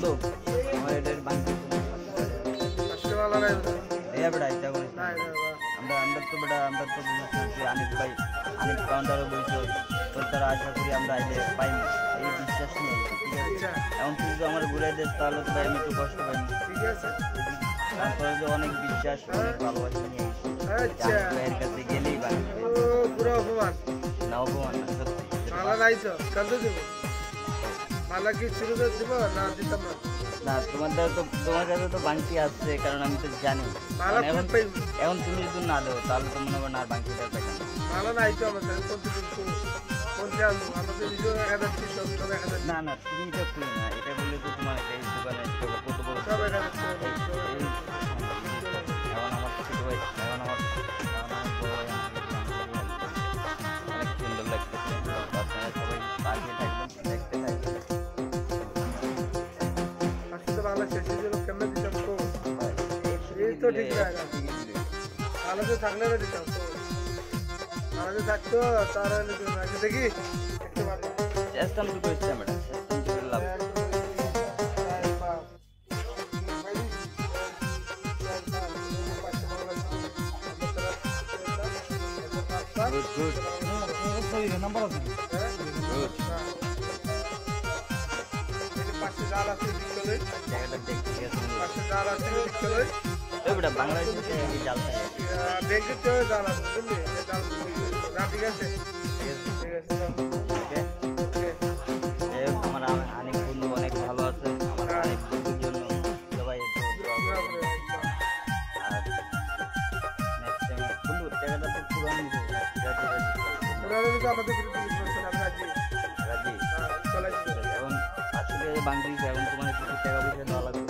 বন্ধু আমার এটার বাংলা আমরা তো বুঝছি আনিফ ভাই আনিফ কাউন্টারে বলছো তোর তারা আশা করি আমরা আইলে পাই এই বিশ্বাস নেই ঠিক আছে এমন তুই যদি আমার ঘুরে দিস তাহলে তো ভাই আমি একটু কষ্ট পাই ঠিক আছে তারপরে যে অনেক বিশ্বাস অনেক ভালোবাসা নিয়ে ভাইয়ের কাছে গেলেই ভাই পুরো অপমান না অপমান না সত্যি মালা নাই তো কান্দে দেব মালা কি শুরু করে দিব না দিতাম না না তোমার কাছে তো বাংটি আসছে কারণ আমি তো জানি এখন তুমি যদি না দেবো তাহলে তো মনে করো না আর বাংটিটা পাই না মালা নাই তো আমাদের না না তুমি এটা খুলি না এটা বললে তো তোমার এই দোকানে কত বড় এখন আমার ছোট ভাই এখন আমার বড় ভাই অনেক সুন্দর লাগতেছে আপনারা সবাই পাশে থাকবেন দেখতে থাকবেন ভালো শেষে যে কেমন দিতাম তো এই তো ঠিক জায়গা ভালো তো থাকলে না দিতাম তো ভালো থাকতো তার আগে দেখি একটু ভালো চেষ্টা আমি করছি ম্যাডাম চেষ্টা করে লাভ গুড নাম্বার আছে গুড পাশে জাল আছে বিকেলে জায়গাটা দেখতে গেছে পাশে জাল আছে বিকেলে এই বেটা বাংলাদেশে এই জাল থাকে ব্যাংকের তো জাল আছে বুঝলি জাল না ঠিক আছে ঠিক আছে ওকে আমার অনেক বন্ধু অনেক ভালো আছে আমার অনেক বন্ধুর জন্য সবাই আর নেক্সট টাইম বন্ধু জায়গাটা তো পুরানি আমাদের রাজি রাজি এখন আসলে বাংলাদেশ এখন তোমার কিছু টাকা পয়সা দেওয়া লাগবে